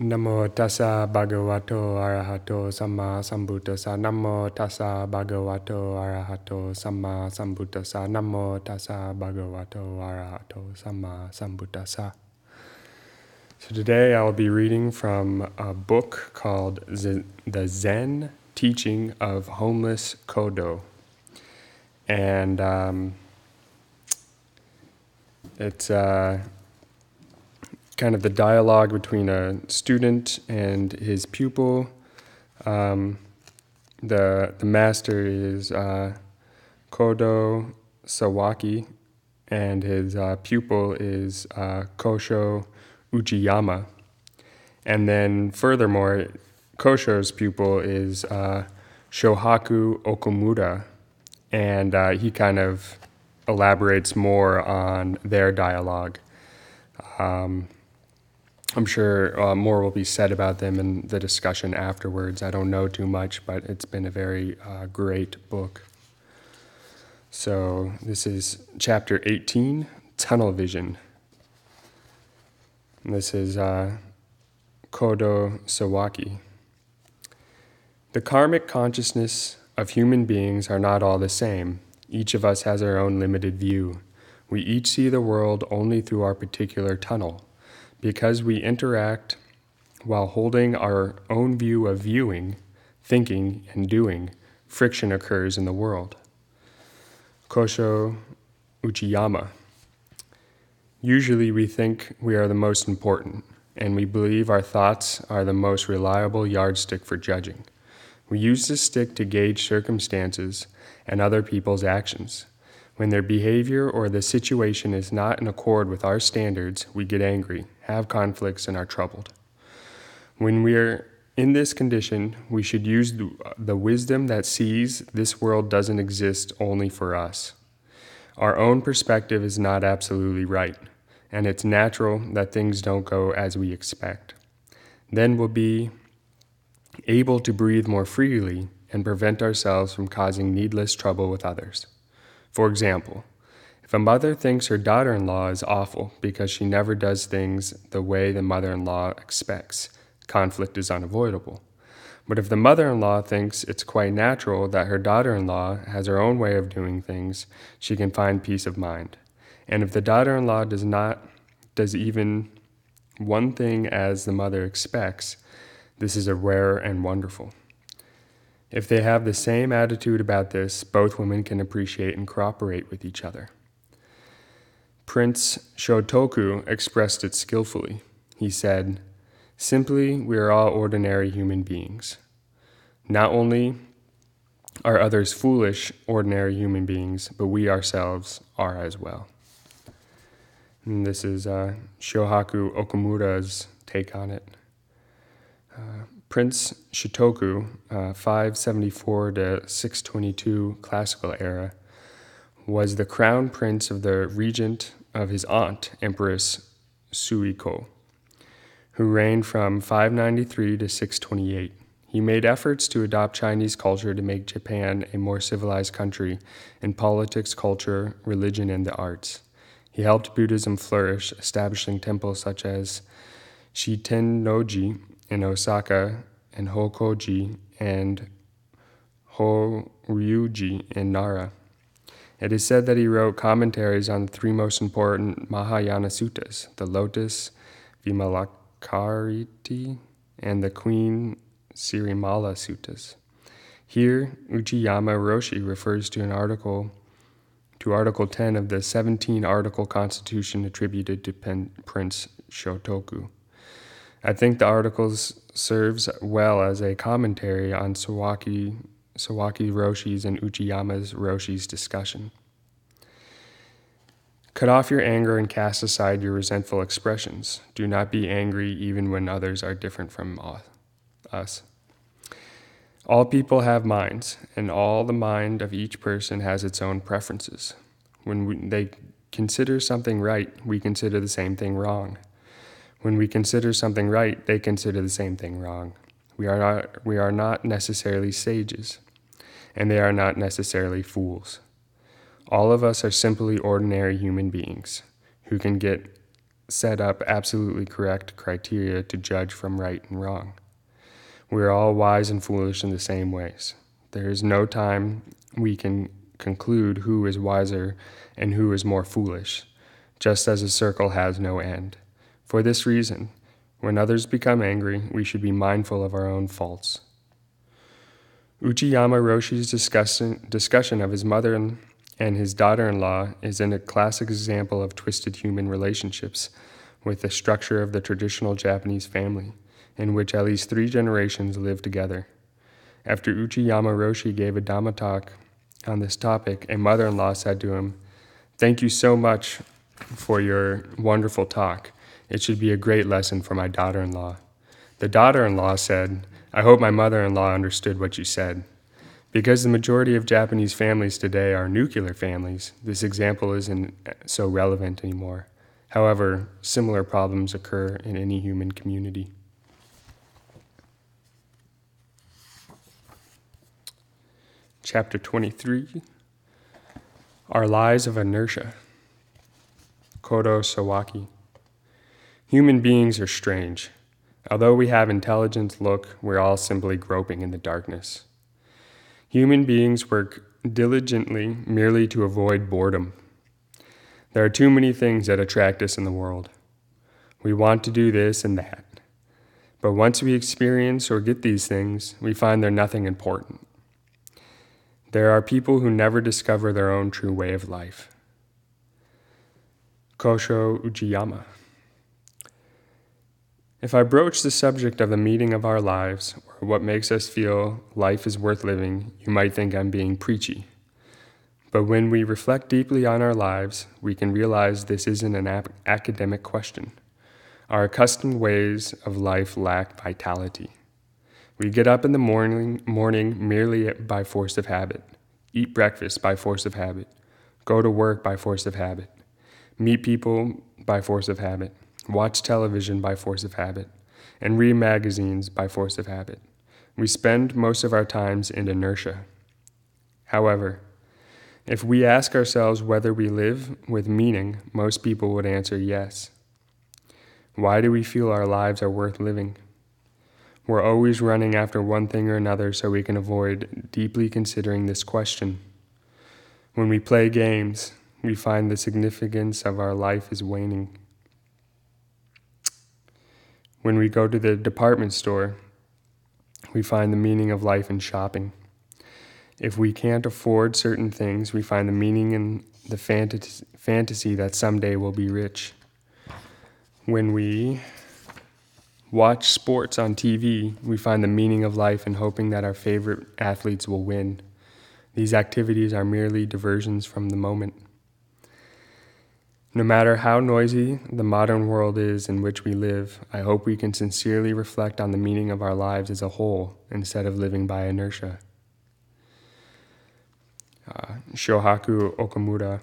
Namo tassa bhagavato arahato samma sambuddhassa. Namo tassa bhagavato arahato samma sambuddhassa. Namo tassa bhagavato arahato samma sambuddhassa. So today I will be reading from a book called The Zen Teaching of Homeless Kodo. And it's kind of the dialogue between a student and his pupil. The master is Kodo Sawaki, and his pupil is Kosho Uchiyama. And then furthermore, Kosho's pupil is Shohaku Okamura, and he kind of elaborates more on their dialogue. I'm sure more will be said about them in the discussion afterwards. I don't know too much, but it's been a very great book. So this is chapter 18, Tunnel Vision. And this is Kodo Sawaki. The karmic consciousness of human beings are not all the same. Each of us has our own limited view. We each see the world only through our particular tunnel. Because we interact while holding our own view of viewing, thinking, and doing, friction occurs in the world. Kosho Uchiyama. Usually we think we are the most important, and we believe our thoughts are the most reliable yardstick for judging. We use this stick to gauge circumstances and other people's actions. When their behavior or the situation is not in accord with our standards, we get angry, have conflicts, and are troubled. When we're in this condition, we should use the wisdom that sees this world doesn't exist only for us. Our own perspective is not absolutely right, and it's natural that things don't go as we expect. Then we'll be able to breathe more freely and prevent ourselves from causing needless trouble with others. For example, if a mother thinks her daughter-in-law is awful because she never does things the way the mother-in-law expects, conflict is unavoidable. But if the mother-in-law thinks it's quite natural that her daughter-in-law has her own way of doing things, she can find peace of mind. And if the daughter-in-law does even one thing as the mother expects, this is a rare and wonderful. If they have the same attitude about this, both women can appreciate and cooperate with each other. Prince Shotoku expressed it skillfully. He said, "Simply, we are all ordinary human beings. Not only are others foolish, ordinary human beings, but we ourselves are as well." And this is Shohaku Okamura's take on it. Prince Shotoku, 574 to 622 classical era, was the crown prince of the regent of his aunt, Empress Suddhiko, who reigned from 593 to 628. He made efforts to adopt Chinese culture to make Japan a more civilized country in politics, culture, religion, and the arts. He helped Buddhism flourish, establishing temples such as Shitennoji in Osaka, and Hokoji and Horyuji in Nara. It is said that he wrote commentaries on the three most important Mahayana suttas, the Lotus Vimalakariti and the Queen Sirimala suttas. Here, Uchiyama Roshi refers to Article 10 of the 17-article constitution attributed to Prince Shotoku. I think the articles serves well as a commentary on Sawaki Roshi's and Uchiyama's Roshi's discussion. Cut off your anger and cast aside your resentful expressions. Do not be angry even when others are different from us. All people have minds, and all the mind of each person has its own preferences. When they consider something right, we consider the same thing wrong. When we consider something right, they consider the same thing wrong. We are not necessarily sages, and they are not necessarily fools. All of us are simply ordinary human beings who can get set up absolutely correct criteria to judge from right and wrong. We are all wise and foolish in the same ways. There is no time we can conclude who is wiser and who is more foolish, just as a circle has no end. For this reason, when others become angry, we should be mindful of our own faults. Uchiyama Roshi's discussion of his mother and his daughter-in-law is a classic example of twisted human relationships with the structure of the traditional Japanese family, in which at least 3 generations live together. After Uchiyama Roshi gave a Dhamma talk on this topic, a mother-in-law said to him, "Thank you so much for your wonderful talk. It should be a great lesson for my daughter-in-law." The daughter-in-law said, "I hope my mother-in-law understood what you said." Because the majority of Japanese families today are nuclear families, this example isn't so relevant anymore. However, similar problems occur in any human community. Chapter 23, Our Lies of Inertia. Kodo Sawaki. Human beings are strange. Although we have intelligence, we're all simply groping in the darkness. Human beings work diligently merely to avoid boredom. There are too many things that attract us in the world. We want to do this and that. But once we experience or get these things, we find they're nothing important. There are people who never discover their own true way of life. Kosho Uchiyama. If I broach the subject of the meaning of our lives, or what makes us feel life is worth living, you might think I'm being preachy. But when we reflect deeply on our lives, we can realize this isn't an academic question. Our accustomed ways of life lack vitality. We get up in the morning merely by force of habit, eat breakfast by force of habit, go to work by force of habit, meet people by force of habit, watch television by force of habit, and read magazines by force of habit. We spend most of our times in inertia. However, if we ask ourselves whether we live with meaning, most people would answer yes. Why do we feel our lives are worth living? We're always running after one thing or another so we can avoid deeply considering this question. When we play games, we find the significance of our life is waning. When we go to the department store, we find the meaning of life in shopping. If we can't afford certain things, we find the meaning in the fantasy that someday we'll be rich. When we watch sports on TV, we find the meaning of life in hoping that our favorite athletes will win. These activities are merely diversions from the moment. No matter how noisy the modern world is in which we live, I hope we can sincerely reflect on the meaning of our lives as a whole instead of living by inertia. Shohaku Okamura.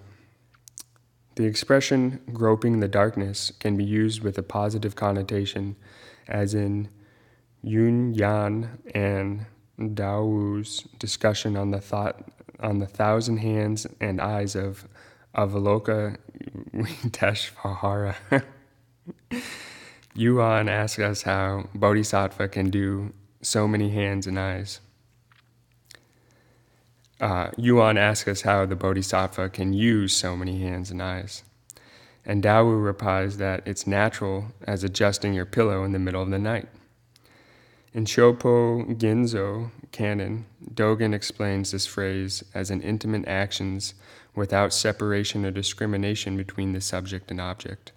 The expression groping the darkness can be used with a positive connotation, as in Yun Yan and Dao's discussion on the 1,000 hands and eyes of Avalokiteshvara. Yuan asks us how Bodhisattva can do so many hands and eyes. Yuan asks us how the Bodhisattva can use so many hands and eyes. And Dawu replies that it's natural as adjusting your pillow in the middle of the night. In Shopo Ginzo canon, Dogen explains this phrase as an intimate actions without separation or discrimination between the subject and object.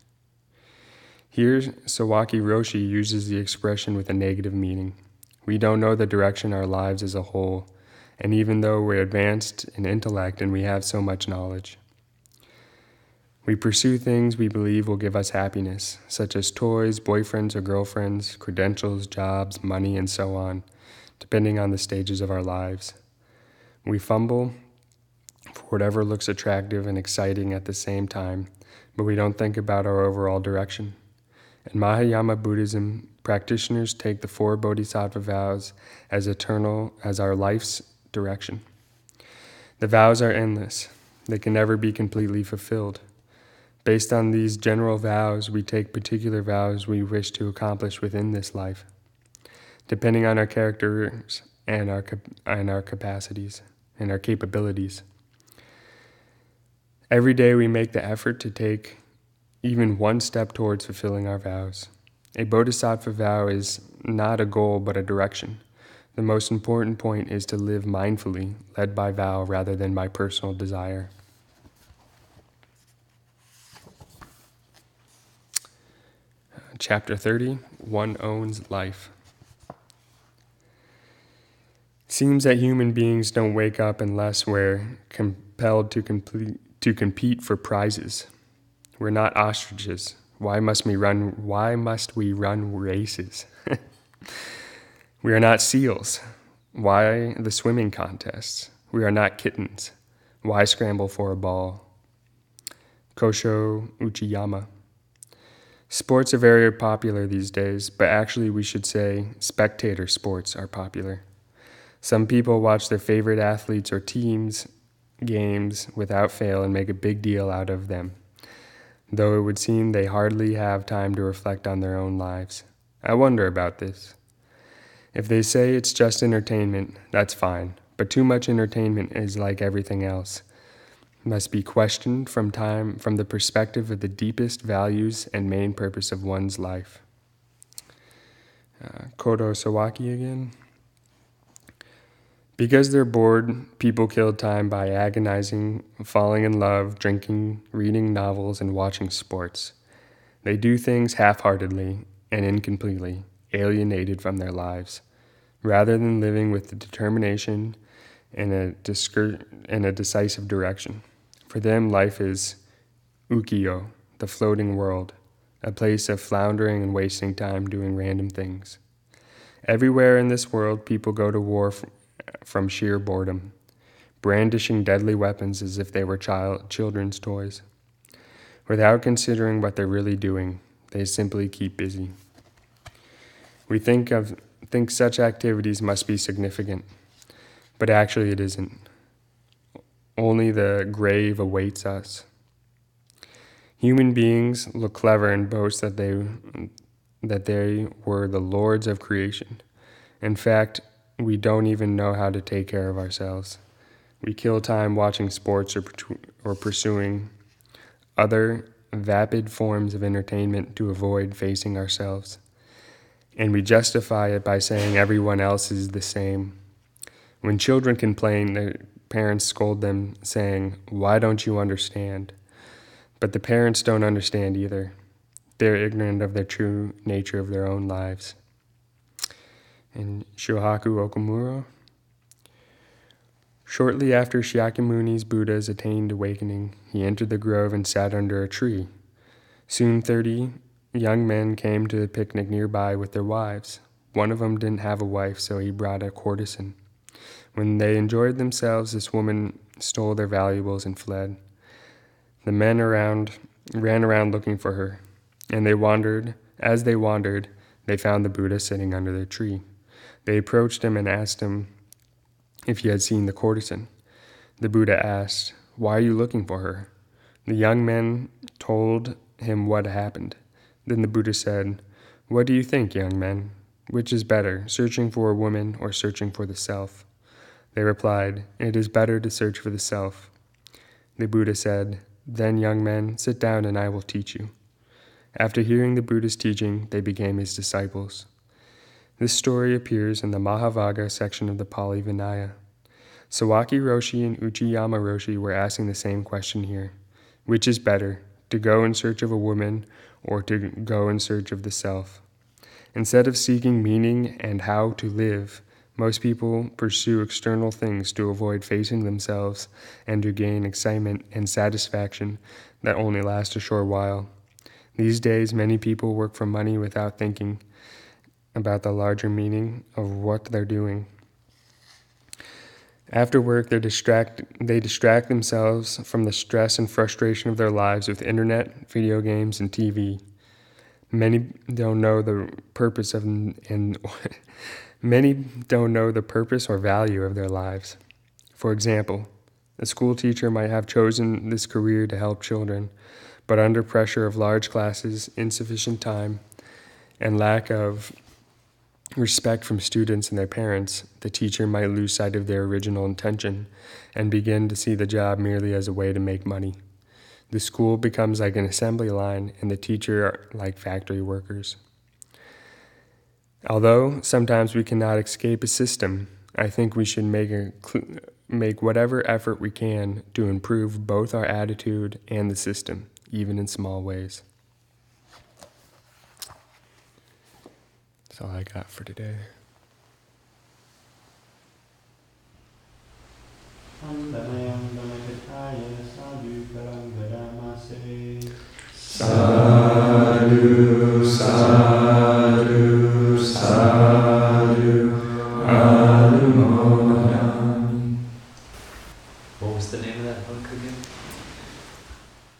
Here, Sawaki Roshi uses the expression with a negative meaning. We don't know the direction our lives as a whole, and even though we're advanced in intellect and we have so much knowledge, we pursue things we believe will give us happiness, such as toys, boyfriends or girlfriends, credentials, jobs, money, and so on, depending on the stages of our lives. We fumble for whatever looks attractive and exciting at the same time, but we don't think about our overall direction. In Mahayana Buddhism, practitioners take the 4 bodhisattva vows as eternal as our life's direction. The vows are endless. They can never be completely fulfilled. Based on these general vows, we take particular vows we wish to accomplish within this life, depending on our characters and our capacities and our capabilities. Every day we make the effort to take even one step towards fulfilling our vows. A bodhisattva vow is not a goal but a direction. The most important point is to live mindfully, led by vow rather than by personal desire. Chapter 30, One Owns Life. Seems that human beings don't wake up unless we're compelled to compete for prizes. We're not ostriches. Why must we run races? We are not seals. Why the swimming contests? We are not kittens. Why scramble for a ball? Kosho Uchiyama. Sports are very popular these days, but actually we should say spectator sports are popular. Some people watch their favorite athletes or teams' games without fail and make a big deal out of them, though it would seem they hardly have time to reflect on their own lives. I wonder about this. If they say it's just entertainment, that's fine, but too much entertainment is like everything else. Must be questioned from the perspective of the deepest values and main purpose of one's life. Kodo Sawaki again. Because they're bored, people kill time by agonizing, falling in love, drinking, reading novels, and watching sports. They do things half-heartedly and incompletely, alienated from their lives, rather than living with the determination and a decisive direction. For them, life is Ukiyo, the floating world, a place of floundering and wasting time doing random things. Everywhere in this world, people go to war from sheer boredom, brandishing deadly weapons as if they were children's toys. Without considering what they're really doing, they simply keep busy. We think such activities must be significant, but actually it isn't. Only the grave awaits us. Human beings look clever and boast that they were the lords of creation. In fact, we don't even know how to take care of ourselves. We kill time watching sports or pursuing other vapid forms of entertainment to avoid facing ourselves. And we justify it by saying everyone else is the same. When children complain, their parents scold them, saying, "Why don't you understand?" But the parents don't understand either. They're ignorant of the true nature of their own lives. And Shohaku Okamura. Shortly after Shakyamuni's Buddha's attained awakening, he entered the grove and sat under a tree. Soon 30 young men came to the picnic nearby with their wives. One of them didn't have a wife, so he brought a courtesan. When they enjoyed themselves, this woman stole their valuables and fled. The men ran around looking for her, and as they wandered, they found the Buddha sitting under the tree. They approached him and asked him if he had seen the courtesan. The Buddha asked, "Why are you looking for her?" The young men told him what happened. Then the Buddha said, "What do you think, young men? Which is better, searching for a woman or searching for the self?" They replied, "It is better to search for the self." The Buddha said, "Then, young men, sit down and I will teach you." After hearing the Buddha's teaching, they became his disciples. This story appears in the Mahavagga section of the Pali Vinaya. Sawaki Roshi and Uchiyama Roshi were asking the same question here. Which is better, to go in search of a woman or to go in search of the self? Instead of seeking meaning and how to live, most people pursue external things to avoid facing themselves and to gain excitement and satisfaction that only last a short while. These days, many people work for money without thinking about the larger meaning of what they're doing. After work, they distract themselves from the stress and frustration of their lives with internet, video games, and TV. Many don't know the purpose or value of their lives. For example, a school teacher might have chosen this career to help children, But under pressure of large classes, insufficient time, and lack of respect from students and their parents, the teacher might lose sight of their original intention and begin to see the job merely as a way to make money. The school becomes like an assembly line, and the teacher like factory workers. Although sometimes we cannot escape a system, I think we should make whatever effort we can to improve both our attitude and the system, even in small ways. That's all I got for today. Sadhu, sadhu, sadhu, Anumodam. What was the name of that book again?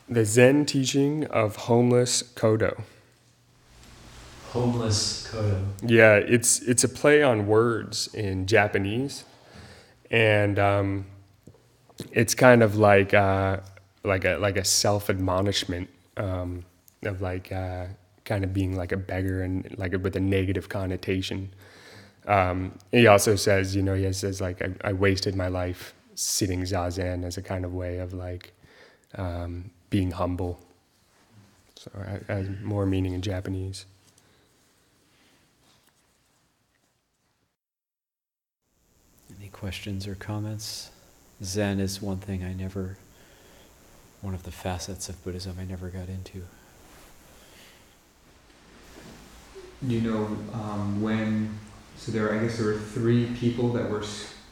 The Zen Teaching of Homeless Kodo. Homeless Kodo. Yeah, it's a play on words in Japanese, and it's kind of like a self-admonishment of kind of being like a beggar and like with a negative connotation. He also says, he says like I wasted my life sitting zazen as a kind of way of like being humble. So it has more meaning in Japanese. Any questions or comments? Zen is one thing one of the facets of Buddhism I never got into. I guess there were 3 people that were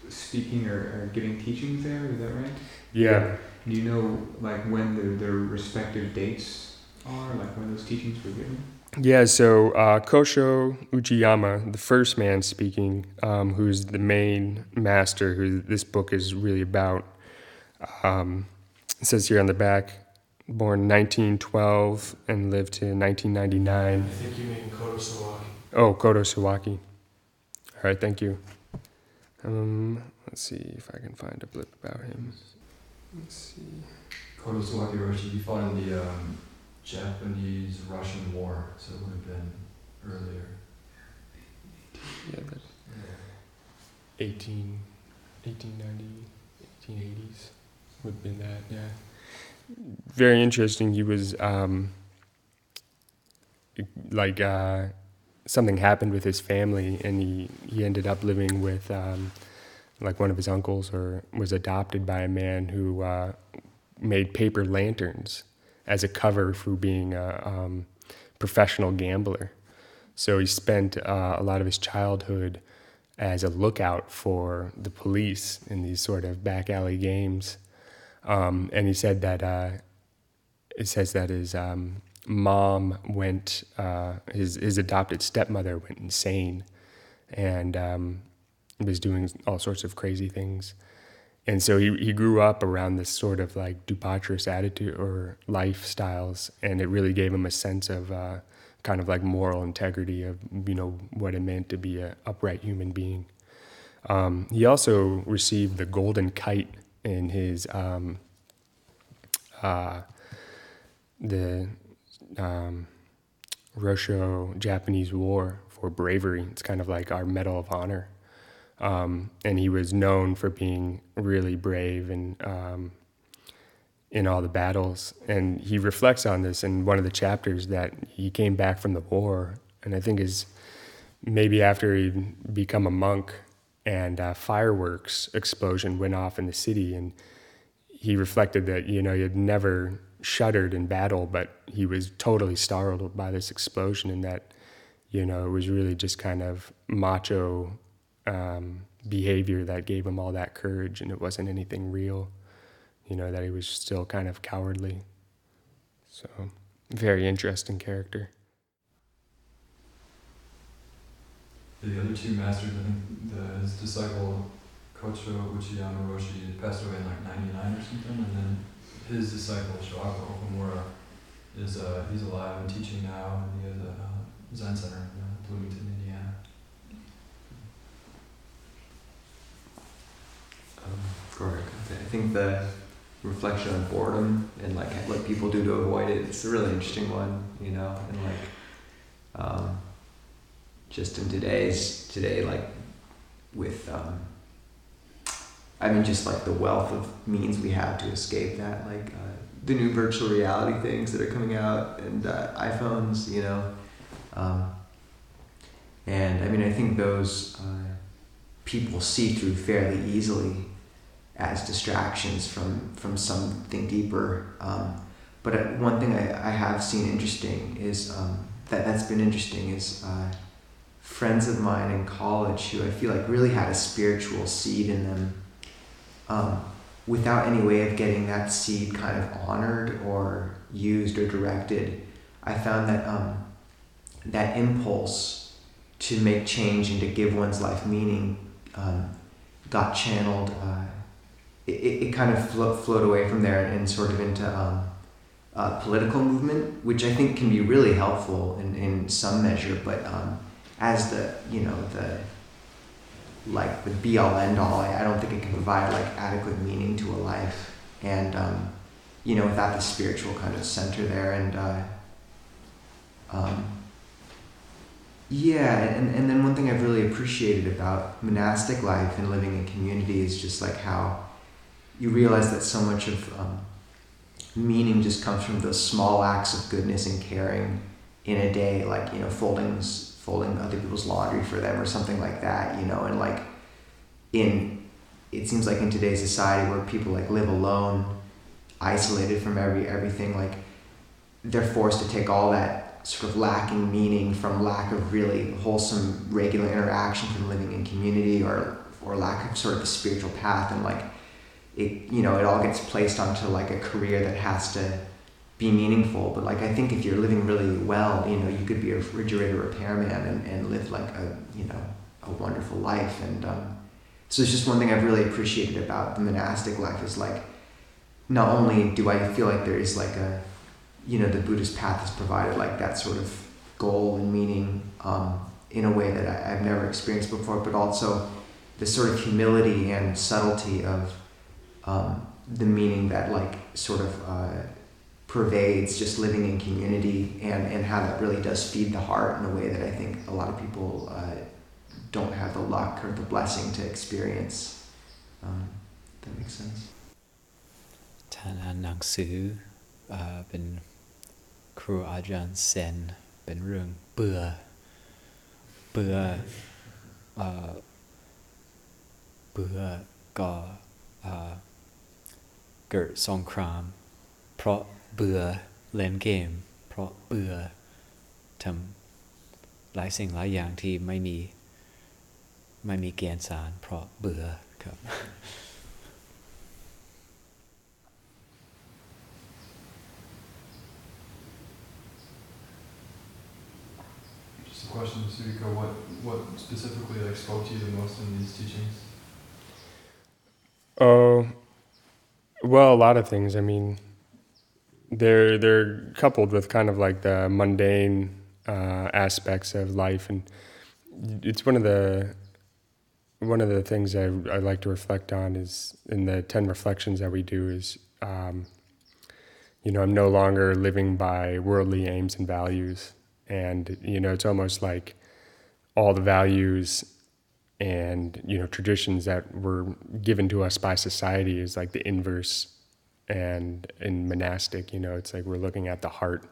speaking or giving teachings there, is that right? Yeah. Do you know like when their respective dates are, like when those teachings were given? Yeah, so Kosho Uchiyama, the first man speaking, who's the main master, who this book is really about, it says here on the back, born 1912 and lived to 1999. I think you mean Kodo Sawaki. Oh, Kodo Sawaki. All right, thank you. Let's see if I can find a blip about him. Let's see. Kodo Sawaki Roshi, he fought in the Japanese-Russian War, so it would have been earlier. Yeah, that 1890, 1880s would have been that, yeah. Very interesting. He was, something happened with his family, and he ended up living with, one of his uncles, or was adopted by a man who made paper lanterns as a cover for being a professional gambler. So he spent a lot of his childhood as a lookout for the police in these sort of back alley games. And he said that it says that his mom went, his adopted stepmother went insane, and was doing all sorts of crazy things. And so he grew up around this sort of like debaucherous attitude or lifestyles, and it really gave him a sense of kind of like moral integrity of, what it meant to be an upright human being. He also received the Golden Kite in his Russo-Japanese War for bravery. It's kind of like our Medal of Honor. And he was known for being really brave and in all the battles. And he reflects on this in one of the chapters, that he came back from the war, and I think is maybe after he'd become a monk, and fireworks explosion went off in the city, and he reflected that, he had never shuddered in battle, but he was totally startled by this explosion, and that, it was really just kind of macho behavior that gave him all that courage, and it wasn't anything real, that he was still kind of cowardly. So, very interesting character. The other 2 masters, I think his disciple Kosho Uchiyama Roshi had passed away in like 99 or something, and then his disciple Shohaku Okamura he's alive and teaching now, and he has a Zen center in Bloomington, Indiana. Correct. I think that reflection on boredom and like what people do to avoid it. It's a really interesting one, you know, and like just in today, like with I mean, just like the wealth of means we have to escape that, like the new virtual reality things that are coming out and iPhones, you know, and I mean, I think those people see through fairly easily as distractions from something deeper. But one thing I have seen interesting is that's been interesting is friends of mine in college who I feel like really had a spiritual seed in them, without any way of getting that seed kind of honored or used or directed. I found that that impulse to make change and to give one's life meaning got channeled. It kind of flowed away from there and sort of into political movement, which I think can be really helpful in some measure, but as the, you know, the be all end all, I don't think it can provide like adequate meaning to a life, and you know, without the spiritual kind of center there, and yeah, and then one thing I've really appreciated about monastic life and living in community is just like how you realize that so much of meaning just comes from those small acts of goodness and caring in a day, like, you know, folding other people's laundry for them or something like that, you know, and like it seems like in today's society where people like live alone, isolated from everything, like they're forced to take all that sort of lacking meaning from lack of really wholesome regular interaction from living in community or lack of sort of a spiritual path, and like it, you know, it all gets placed onto like a career that has to be meaningful. But like I think if you're living really well, you know, you could be a refrigerator repairman and live like a, you know, a wonderful life. And so it's just one thing I've really appreciated about the monastic life is like, not only do I feel like there is like a, you know, the Buddhist path has provided like that sort of goal and meaning in a way that I've never experienced before, but also the sort of humility and subtlety of the meaning that like sort of pervades just living in community, and how that really does feed the heart in a way that I think a lot of people don't have the luck or the blessing to experience. That makes sense. ท่านอ่านหนังสือเป็นครูอาจารย์เซนเป็นเรื่องเบื่อเบื่อก็เกิดสงครามเพราะเบื่อเล่นเกมเพราะเบื่อทำหลายสิ่งหลายอย่างที่ไม่มีแกนสารเพราะเบื่อครับ Just a question, Suddhiko, what specifically like spoke to you the most in these teachings? Oh, well, a lot of things. I mean, they're coupled with kind of like the mundane aspects of life, and it's one of the things I like to reflect on is in the 10 reflections that we do is, you know, I'm no longer living by worldly aims and values, and you know, it's almost like all the values and, you know, traditions that were given to us by society is like the inverse. And in monastic, you know, it's like we're looking at the heart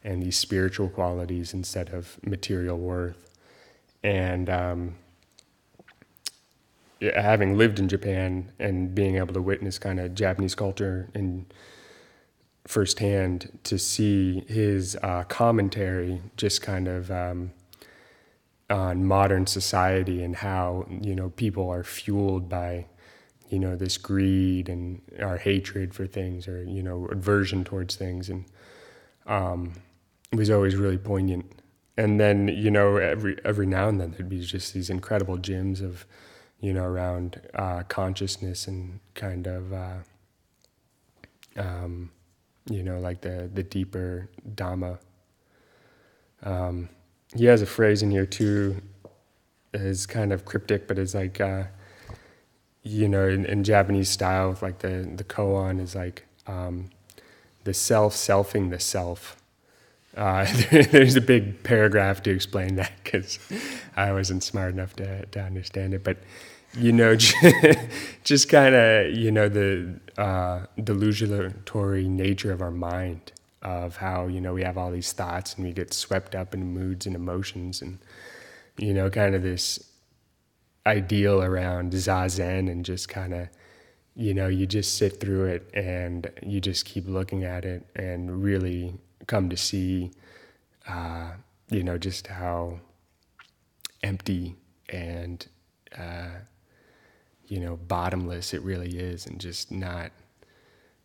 and these spiritual qualities instead of material worth. And having lived in Japan and being able to witness kind of Japanese culture in firsthand, to see his commentary just kind of on modern society and how, you know, people are fueled by, you know, this greed and our hatred for things, or, you know, aversion towards things. And it was always really poignant. And then, you know, every now and then there'd be just these incredible gems of, you know, around consciousness and kind of, you know, like the deeper Dhamma. He has a phrase in here too, is kind of cryptic, but it's like, in Japanese style, like the koan is like the self selfing the self. There's a big paragraph to explain that because I wasn't smart enough to understand it. But, just kind of, the delusionatory nature of our mind, of how, we have all these thoughts and we get swept up in moods and emotions and, kind of this ideal around zazen and just kind of, you just sit through it and you just keep looking at it and really come to see, just how empty and, bottomless it really is and just not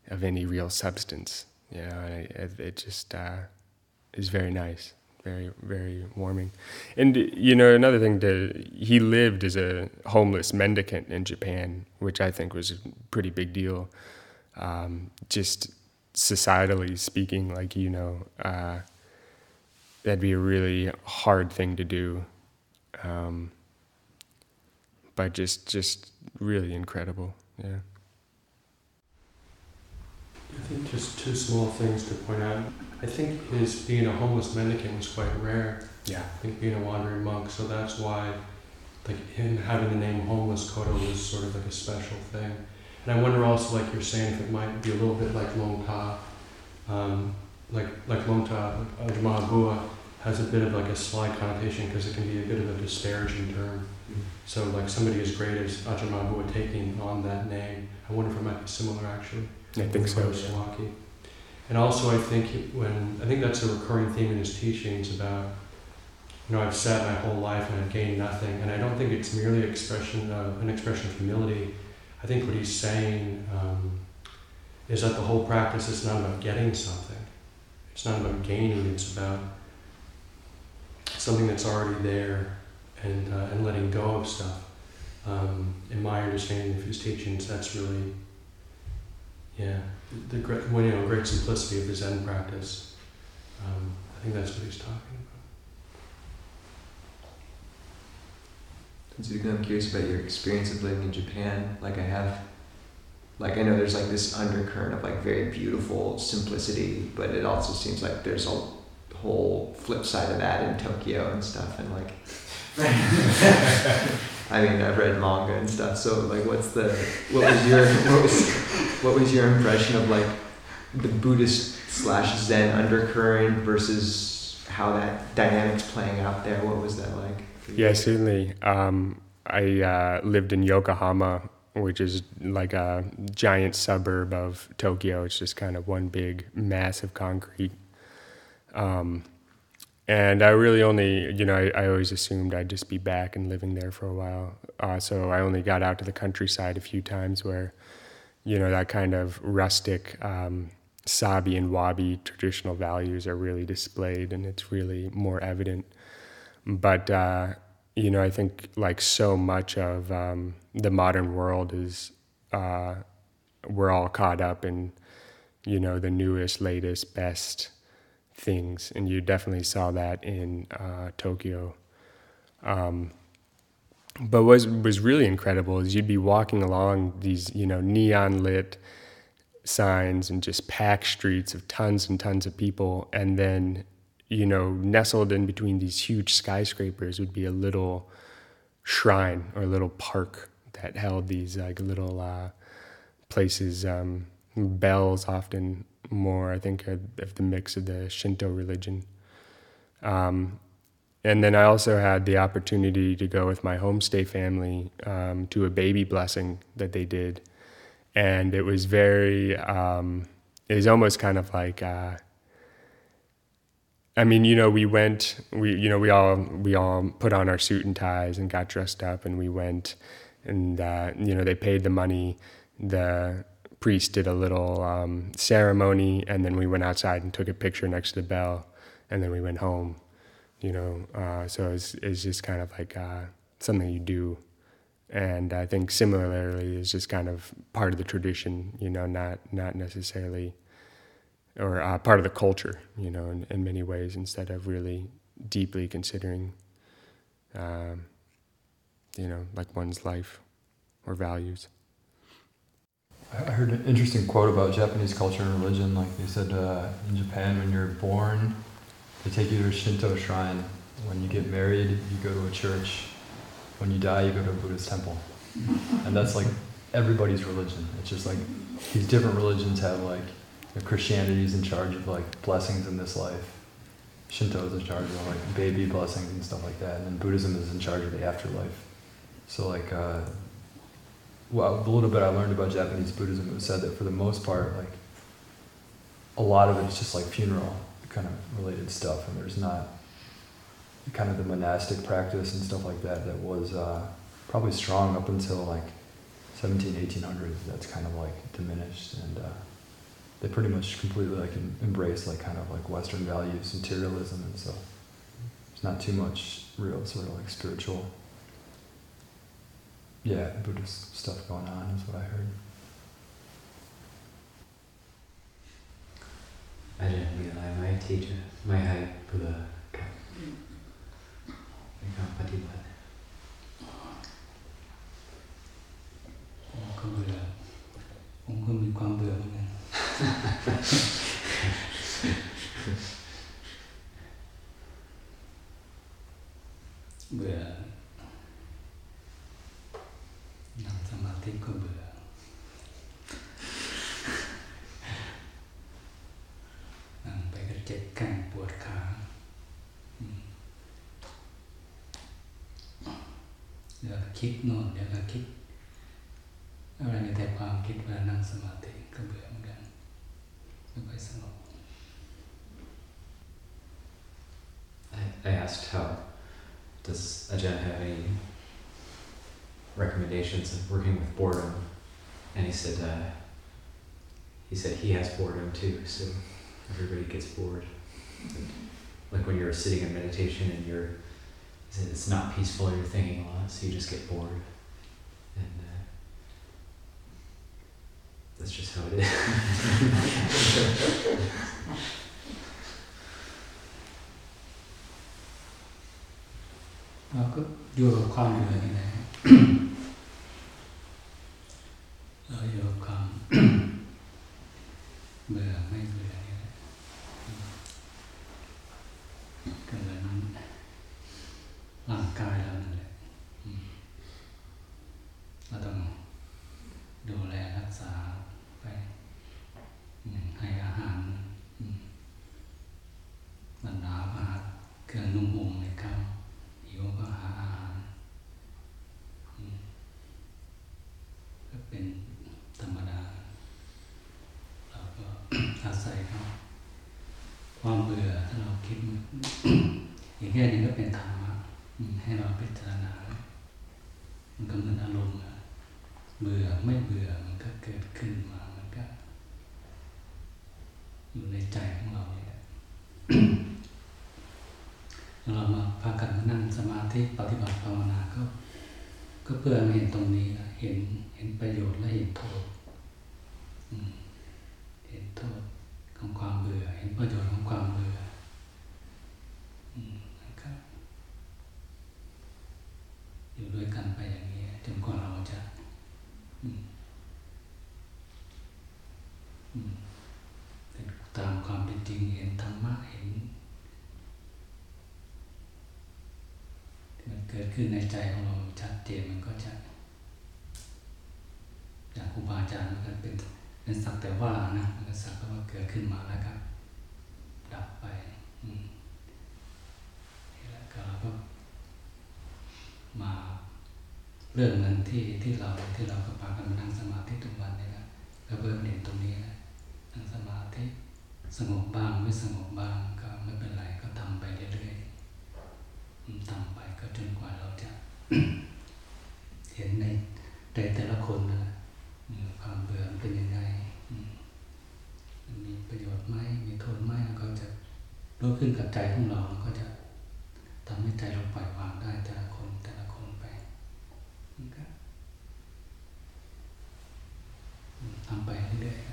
of any real substance. It just is very nice, very, very warming. And, another thing, he lived as a homeless mendicant in Japan, which I think was a pretty big deal. Just societally speaking, like, that'd be a really hard thing to do. But just really incredible, yeah. I think just two small things to point out. I think his being a homeless mendicant was quite rare. Yeah. I think being a wandering monk, so that's why, like, him having the name Homeless Kodo was sort of like a special thing. And I wonder also, like you're saying, if it might be a little bit like Longta, like Longta, Ajamahabua has a bit of like a sly connotation because it can be a bit of a disparaging term. So like somebody as great as Ajamahabua taking on that name, I wonder if it might be similar actually. I think so. Kodo Sawaki. And also I think I think that's a recurring theme in his teachings about, I've sat my whole life and I've gained nothing, and I don't think it's merely an expression of humility. I think what he's saying is that the whole practice is not about getting something. It's not about gaining, it's about something that's already there and letting go of stuff. In my understanding of his teachings, that's really, the great simplicity of the Zen practice. I think that's what he's talking about. Suddhiko, I'm curious about your experience of living in Japan. I know there's like this undercurrent of like very beautiful simplicity, but it also seems like there's a whole flip side of that in Tokyo and stuff. And like, I mean, I've read manga and stuff. So like, what was your impression of like the Buddhist/Zen undercurrent versus how that dynamic's playing out there? What was that like? Yeah, certainly. I lived in Yokohama, which is like a giant suburb of Tokyo. It's just kind of one big mass of concrete. And I really only, I always assumed I'd just be back and living there for a while. So I only got out to the countryside a few times where, that kind of rustic, sabi and wabi traditional values are really displayed and it's really more evident. But, I think like so much of the modern world is, we're all caught up in, the newest, latest, best things. And you definitely saw that in Tokyo. But what was really incredible is you'd be walking along these, neon lit signs and just packed streets of tons and tons of people. And then, nestled in between these huge skyscrapers would be a little shrine or a little park that held these like little places, bells often more, I think, of the mix of the Shinto religion. And then I also had the opportunity to go with my homestay family to a baby blessing that they did. And it was very, it was almost kind of like, we all put on our suit and ties and got dressed up and we went and, they paid the money. The priest did a little ceremony and then we went outside and took a picture next to the bell and then we went home, so it's just kind of like something you do. And I think similarly is just kind of part of the tradition, not necessarily, or part of the culture, in many ways, instead of really deeply considering, like one's life or values. I heard an interesting quote about Japanese culture and religion. Like they said, in Japan, when you're born, they take you to a Shinto shrine. When you get married, you go to a church. When you die, you go to a Buddhist temple. And that's like everybody's religion. It's just like these different religions have like, Christianity's in charge of like blessings in this life. Shinto is in charge of like baby blessings and stuff like that. And then Buddhism is in charge of the afterlife. So like, well, the little bit I learned about Japanese Buddhism, it was said that for the most part, like, a lot of it is just like funeral kind of related stuff, and there's not kind of the monastic practice and stuff like that that was probably strong up until like 1800s. That's kind of like diminished, and they pretty much completely like embrace like kind of like Western values, materialism, and so there's not too much real sort of like spiritual, Buddhist stuff going on is what I heard. I didn't realize my teacher, my high Buddha, Patipat. ก็เบื่อผมก็มีความเบื่อเหมือนกัน เบื่อนั่งสมาธิก็เบื่อนั่งไปก็เจ็บแข้งปวดขาเดี๋ยวก็คิดโน่นเดี๋ยวก็คิดอะไรในแต่ความคิดเวลานั่งสมาธิก็เบื่อเหมือนกันไม่ค่อยสงบ I asked how does Ajahn have any recommendations of working with boredom, and he said he has boredom too, so everybody gets bored. Like when you're sitting in meditation and it's not peaceful, you're thinking a lot, so you just get bored, and that's just how it is. เราก็อยู่กับความเบื่อนี่แหละ เราอยู่กับความ เบื่อไม่เบื่อนี่แหละก็เหมือนร่างกายเรานั่นแหละเราต้องดูแลรักษาไปให้อาหารมันหนาวก็หาเครื่องนุ่งห่มให้เขาหิวก็หาอาหารก็เป็นธรรมดาเราก็ อาศัยเขาความเบื่อถ้าเราคิด อีกแค่นี้ก็เป็นธรรมะให้เราพิจารณามันก็เหมือนอารมณ์เบื่อไม่เบื่อมันก็เกิดขึ้นมามันก็อยู่ในใจของเราเนี่ย เรามาพากันมานั่งสมาธิปฏิบัติภาวนาก็เพื่อเห็นตรงนี้นะเห็นประโยชน์และเห็นโทษเห็นโทษของความเบื่อเห็นประโยชน์ของความเบื่อนะครับอยู่ด้วยกันไปอย่างนี้จนกว่าเราจะตามความเป็นจริงเห็นธรรมะเห็นมันเกิดขึ้นในใจของเราชัดเจนมันก็จะจากครูบาอาจารย์มันก็เป็นสักแต่ว่านะมันก็สักแต่ว่าเกิดขึ้นมาแล้วครับดับไปแล้วก็มาเรื่องนั้นที่เราก็พากันมานั่งสมาธิทุกวันนี่นะก็เพิ่มเด่นตรงนี้นะนั่งสมาธิสงบบ้างไม่สงบบ้างก็ไม่เป็นไรก็ทำไปเรื่อยๆทำไปก็จนกว่าเราจะ เห็นในแต่ละคนนะความเบื่อมันเป็นยังไงมันมีประโยชน์ไหมมีโทษไหมแล้วก็จะรู้ขึ้นกับใจของเราแล้วก็จะทำให้ใจเราปล่อยวางได้แต่ละคนไปทำไปเรื่อยๆ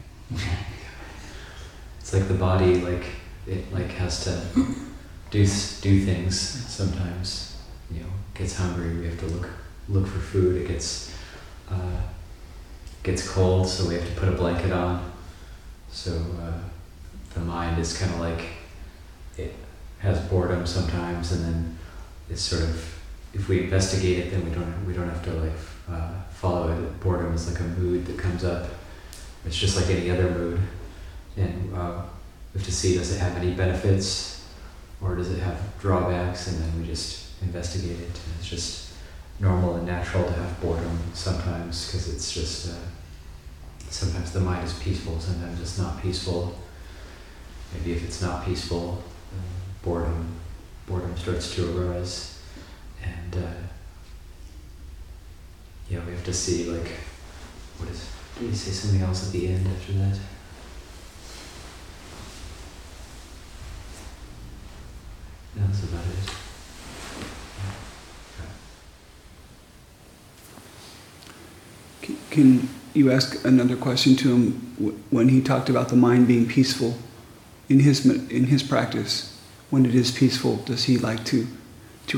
It's like the body, it has to do things sometimes. Gets hungry. We have to look for food. It gets gets cold, so we have to put a blanket on. So the mind is kind of like, it has boredom sometimes, and then it's sort of, if we investigate it, then we don't have to like follow it. Boredom is like a mood that comes up. It's just like any other mood, and we have to see, does it have any benefits or does it have drawbacks, and then we just investigate it. And it's just normal and natural to have boredom sometimes, because it's just sometimes the mind is peaceful, sometimes it's not peaceful. Maybe if it's not peaceful, boredom starts to arise, and we have to see, like, did he say something else at the end after that? No, that's about it. Can you ask another question to him? When he talked about the mind being peaceful in his practice, when it is peaceful, does he like to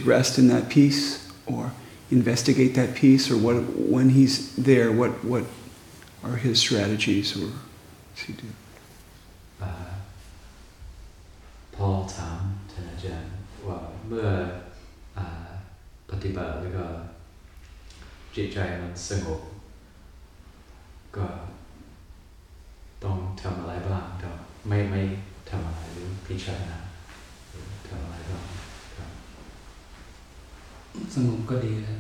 rest in that peace or investigate that peace, or what? When he's there, what are his strategies, or does he do? Paul ถามท่านอาจารย์ว่าเมื่อปฏิบัติแล้วก็จิตใจมันสงบก็ต้องทำอะไรบ้างก็ไม่ทำอะไรหรือพิจารณาหรือทำอะไรบ้างครับ สงบก็ดีแล้ว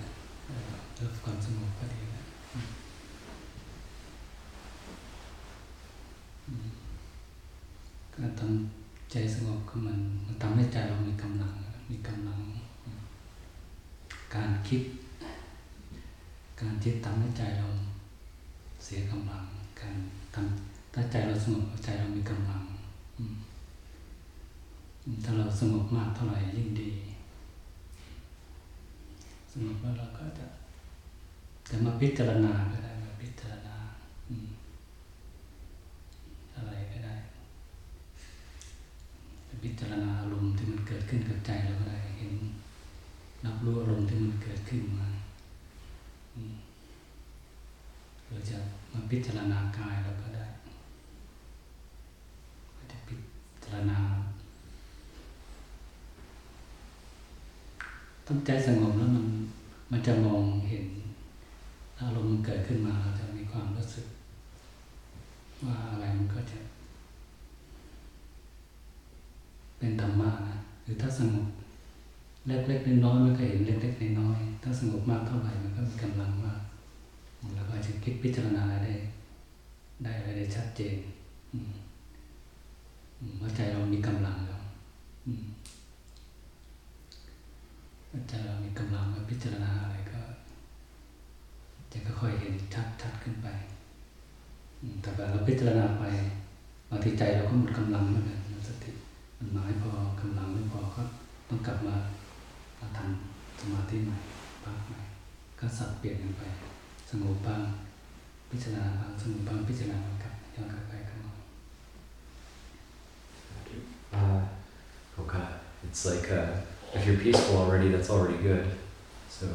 เริ่มความสงบก็ดีแล้วการทำใจสงบก็มันทำให้ใจเรามีกำลังการคิดทำให้ใจเราเสียกำลังการทำถ้าใจเราสงบใจเรามีกำลังถ้าเราสงบมากเท่าไหร่ยิ่งดีสงบแล้วเราก็จะมาพิจารณาก็ได้มาพิจารณาอะไรก็ได้พิจารณาอารมณ์ที่มันเกิดขึ้นกับใจเราก็ได้เห็นรับรู้อารมณ์ที่มันเกิดขึ้นมาเราจะมาพิจารณากายเราก็ได้จะพิจารณาต้องใจสงบแล้วมันจะมองเห็นอารมณ์มันเกิดขึ้นมาเราจะมีความรู้สึกว่าอะไรมันก็จะเป็นธรรมะนะหรือถ้าสงบเล็กๆน้อยๆมันก็เห็นเล็กๆน้อยๆถ้าสงบมากเท่าไหร่มันก็มีกำลังมากแล้วก็จะคิดพิจารณาได้อะไรได้ชัดเจนว่าใจเรามีกำลังแล้วใจเรามีกำลังมาพิจารณาอะไรก็จะค่อยๆเห็นชัดขึ้นไปแต่แบบเราพิจารณาไปบางทีใจเราก็หมดกำลังเหมือนกันสติมันน้อยพอกำลังไม่พอก็ต้องกลับมาทำสมาธิใหม่พักใหม่ก็สับเปลี่ยนกันไปสงบบ้างพิจารณาบ้างสงบบ้างพิจารณาบ้างครับย้อนกลับไปกันมา Okay, it's like if you're peaceful already, that's already good. So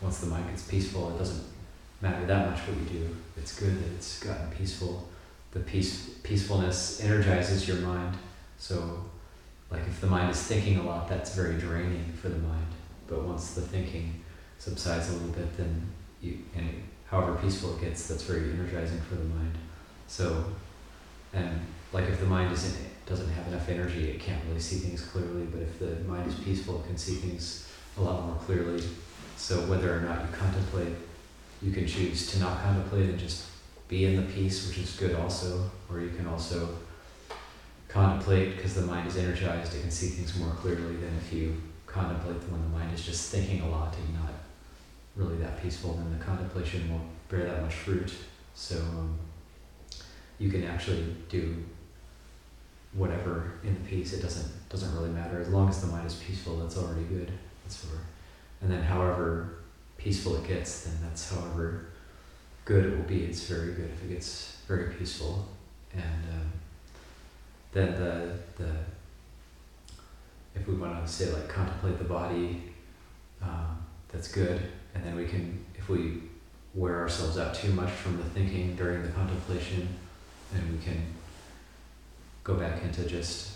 once the mind gets peaceful, it doesn't matter that much what you do. It's good that it's gotten peaceful. The peacefulness energizes your mind. So like if the mind is thinking a lot, that's very draining for the mind. But once the thinking subsides a little bit, then however peaceful it gets, that's very energizing for the mind. So, and like if the mind doesn't have enough energy, it can't really see things clearly, but if the mind is peaceful, it can see things a lot more clearly. So whether or not you contemplate, you can choose to not contemplate and just be in the peace, which is good also, or you can also contemplate because the mind is energized, it can see things more clearly than if you contemplate when the mind is just thinking a lot and not really that peaceful, then the contemplation won't bear that much fruit. So you can actually do whatever in the peace. It doesn't really matter as long as the mind is peaceful. That's already good. And then however peaceful it gets, then that's however good it will be. It's very good if it gets very peaceful. And then the if we want to say like contemplate the body, that's good. And then we can, if we wear ourselves out too much from the thinking during the contemplation, and we can go back into just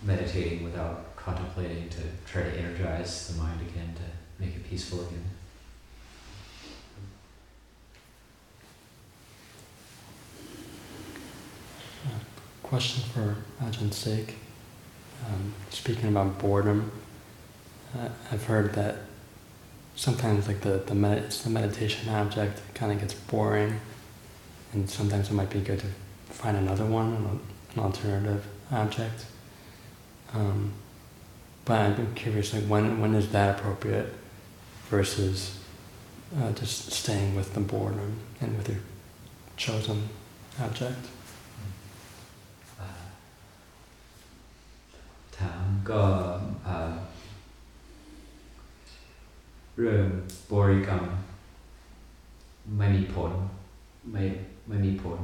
meditating without contemplating to try to energize the mind again, to make it peaceful again. Question for Ajahn Sake. Speaking about boredom, I've heard that sometimes like the meditation object kind of gets boring, and sometimes it might be good to find another one, an alternative object. But I'm curious, like when is that appropriate versus just staying with the boredom and with your chosen object? ถามก็เรื่องบริกรรมไม่มีผลไม่มีผล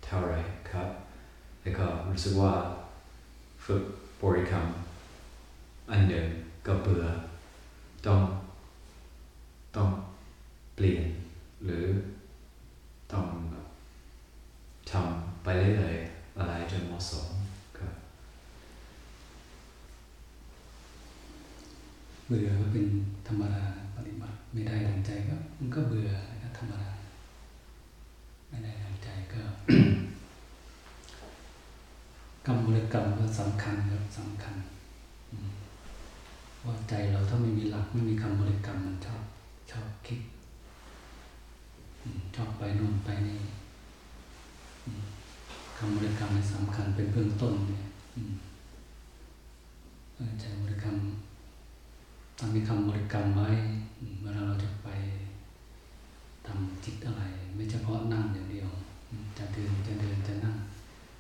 เท่าไรครับแล้วก็รู้สึกว่าฝึกบริกรรมอันหนึ่งก็เบื่อต้องเปลี่ยนหรือต้องทำไปเรื่อยๆอะไรจะเหมาะสมครับ เบื่อก็เป็นธรรมดาปฏิบัติไม่ได้ดังใจก็มันก็เบื่อก็ธรรมดาไม่ได้ดังใจก็ กรรมบริกรรมก็สำคัญครับสำคัญว่าใจเราถ้าไม่มีหลักไม่มีคำบริกรรมมันชอบคิดชอบไปนู่นไปนี่คำบริกรรมสำคัญเป็นเบื้องต้นเนี่ยใจบริกรรมต้องมีคำบริกรรมไว้เวลาเราจะไปทำจิตอะไรไม่เฉพาะนั่งอย่างเดียวจะเดินจะนั่ง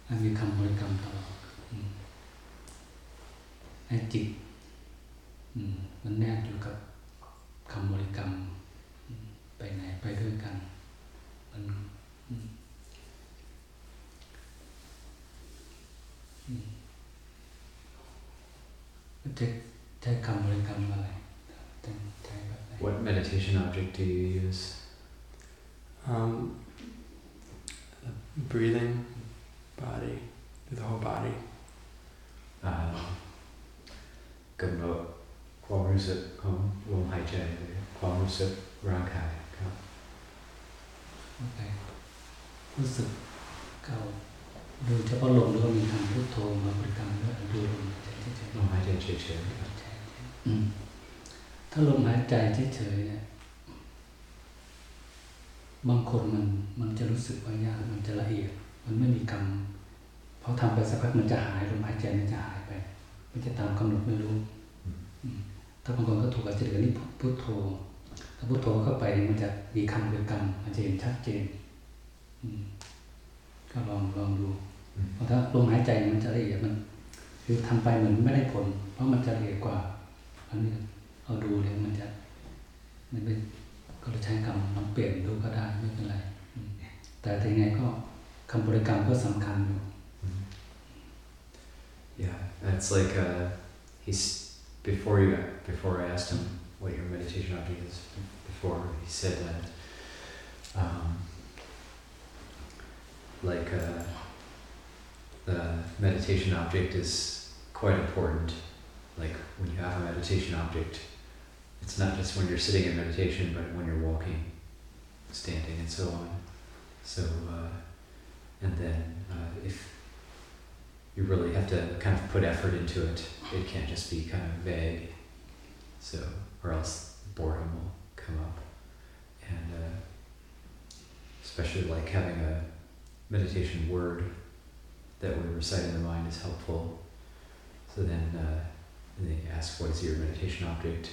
ให้มีคำบริกรรมตลอดให้จิตมันแนบอยู่กับคำบริกรรมไปไหนไปด้วยกันมันใช้คำบริกรรมอะไรใช้แบบไหน What meditation object do you use? Breathing, body, the whole body. กำหนดความรู้สึกของลมหายใจหรือความรู้สึกร่างกายครับ โอเครู้สึกเขาดูเฉพาะลมหรือว่ามีคำพุทโธมาบริกรรมด้วยดูลมหายใจเฉย ลมหายใจเฉยๆครับ ถ้าลมหายใจเฉยๆเนี่ยบางคนมันจะรู้สึกว่ายากมันจะละเอียดมันไม่มีคำพอทำไปสักพักมันจะหายลมหายใจมันจะหายไปมันจะตามกำหนดไม่รู้ถ้าบางคนก็ถูกอาจจะเหลือนี่พุทโธถ้าพุทโธเข้าไปมันจะมีคำบริกรรมมันจะเห็นชัดเจนก็ลองดูเพราะถ้าลมหายใจมันจะละเอียดมันคือทำไปเหมือนไม่ได้ผลเพราะมันจะละเอียดกว่าอันนี้เอาดูเลยมันเป็นก็ใช้คำลองเปลี่ยนดูก็ได้ไม่เป็นไรแต่ถึงไงก็คำบริกรรมก็สำคัญอยู่ Yeah, that's like before I asked him what your meditation object is before, he said that the meditation object is quite important. Like when you have a meditation object, it's not just when you're sitting in meditation, but when you're walking, standing, and so on. So, and then if you really have to kind of put effort into it, it can't just be kind of vague. So, or else boredom will come up. And especially like having a meditation word that we recite in the mind is helpful. So then they asked, what is your meditation object?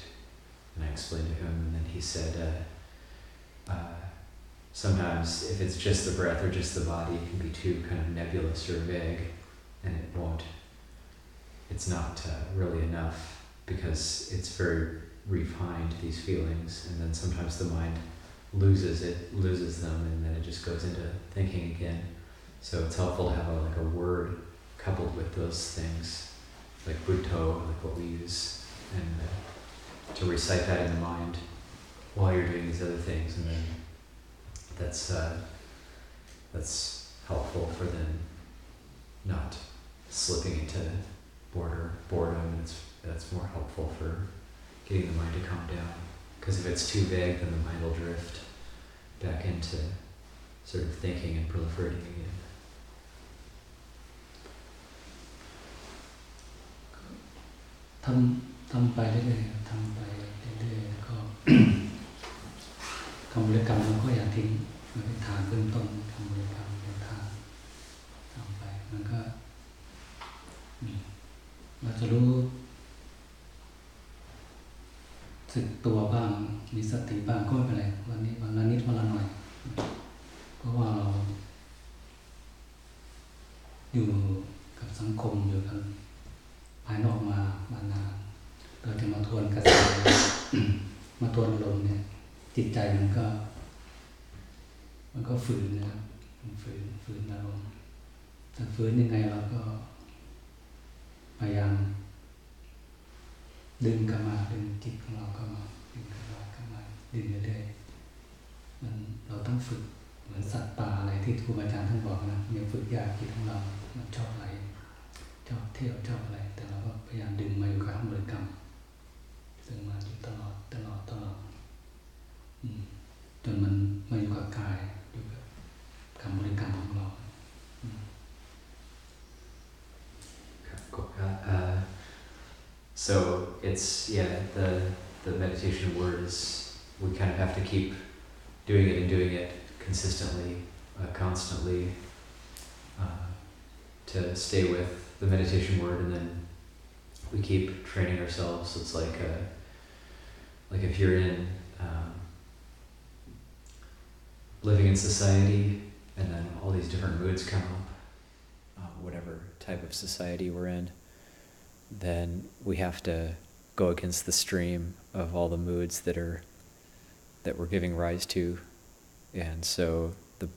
And I explained to him, and then he said, sometimes if it's just the breath or just the body, it can be too kind of nebulous or vague, and it's not really enough, because it's very refined, these feelings, and then sometimes the mind loses them, and then it just goes into thinking again. So it's helpful to have a word coupled with those things, like Buddho, like what we use, and to recite that in the mind while you're doing these other things, and then that's helpful for then not slipping into boredom, and that's more helpful for getting the mind to calm down. Because if it's too vague, then the mind will drift back into sort of thinking and proliferating again. ทำไปเรื่อยๆทำไปเรื่อยๆก็ คำบริกรรมเราก็อย่าทิ้งมันเป็นฐานเบื้องต้นคำบริกรรมเป็นฐานทำไปมันก็เราจะรู้สึกตัวบ้างมีสติบ้างก็ไม่เป็นไรวันนี้วันละนิดวันละหน่อยเพราะว่าเราอยู่กับสังคมอยู่กันภายนอกมานานเราจะมาทวนกระแส มาทวนลมเนี่ยจิตใจมันก็ฝืนนะครับมันฝืนอารมณ์แต่ฝืนยังไงเราก็พยายามดึงกลับมาดึงจิตของเราเข้ามาดึงกลับมาดึงเรื่อยๆมันเราต้องฝึกเหมือนสัตว์ป่าอะไรที่ครูบาอาจารย์ท่านบอกนะยังฝึกยากจิตของเรามันชอบไหลชอบเที่ยวชอบอะไรแต่เราก็พยายามดึงมาอยู่กับคำบริกรรมดึงมาอยู่ตลอดจนมันมาอยู่กับกายอยู่กับคำบริกรรมของเรา So it's the meditation word is we kind of have to keep doing it consistently, constantly, to stay with the meditation word, and then we keep training ourselves. It's like if you're in living in society, and then all these different moods come up, whatever type of society we're in, then we have to go against the stream of all the moods that we're giving rise to. And so the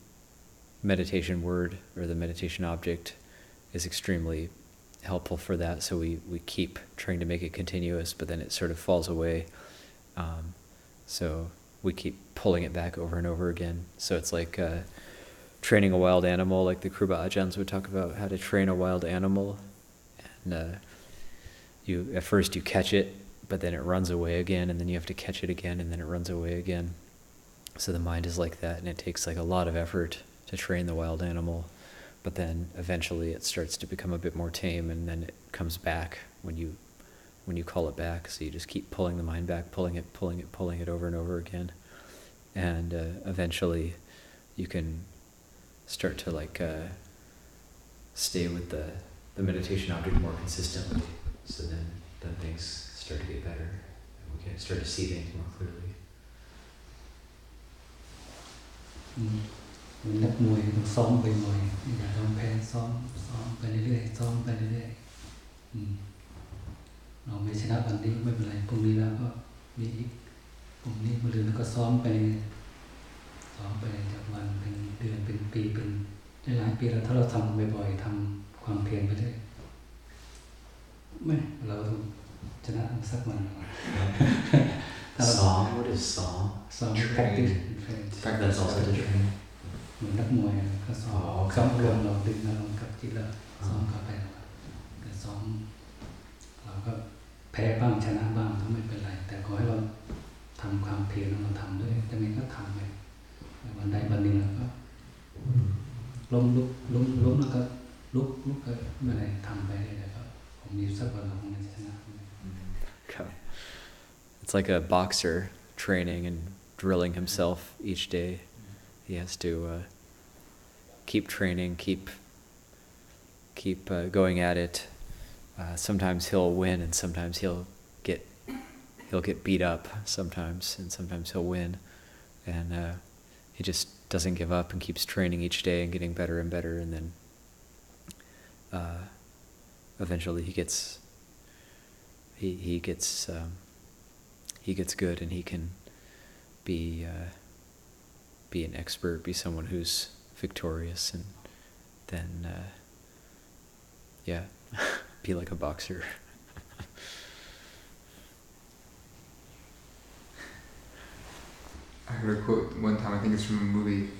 meditation word or the meditation object is extremely helpful for that. So we keep trying to make it continuous, but then it sort of falls away. So we keep pulling it back over and over again. So it's like training a wild animal, like the Kruba Ajahns would talk about how to train a wild animal. And at first you catch it, but then it runs away again, and then you have to catch it again, and then it runs away again. So the mind is like that, and it takes like a lot of effort to train the wild animal. But then eventually it starts to become a bit more tame, and then it comes back when you call it back. So you just keep pulling the mind back, pulling it over and over again. And eventually you can start to stay with the meditation object more consistently. So then things start to get better, and we can start to see things more clearly. เหมือนนักมวยต้องซ้อมบ่อยๆอย่ายอมแพ้ซ้อมไปเรื่อยๆซ้อมไปเรื่อยๆเราไม่ชนะวันนี้ไม่เป็นไรพรุ่งนี้แล้วก็มีอีกพรุ่งนี้มะรืนแล้วก็ซ้อมไปจากวันเป็นเดือนเป็นปีเป็นหลายๆปีแล้วถ้าเราทำบ่อยๆทำความเพียรไปเรื่อยไม่เราต้องชนะสักวัน Song? What is song? Song practice. That's also to train. เหมือนนักมวยก็ซ้อมรวมเราดึงอารมณ์กับจิตแล้วซ้อมเข้าไปแต่ซ้อมเราก็แพ้บ้างชนะบ้างก็ไม่เป็นไรแต่ขอให้เราทำความเพียรเราทำด้วยจะมีก็ทำไปวันใดวันหนึ่งเราก็ล้มแล้วก็ลุกก็ไม่ได้ทำไปเลยก็ผมมีสักวันเราคงจะชนะ It's like a boxer training and drilling himself each day. He has to keep training, keep going at it. Sometimes he'll win, and sometimes he'll get beat up. Sometimes he'll win, and he just doesn't give up and keeps training each day and getting better and better. And then eventually he gets good, and he can be an expert, be someone who's victorious, and then be like a boxer. heard a quote one time, I think it's from a movie.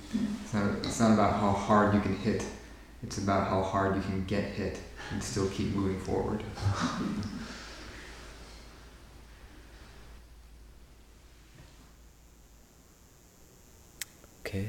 It's not about how hard you can hit, it's about how hard you can get hit and still keep moving forward. Okay.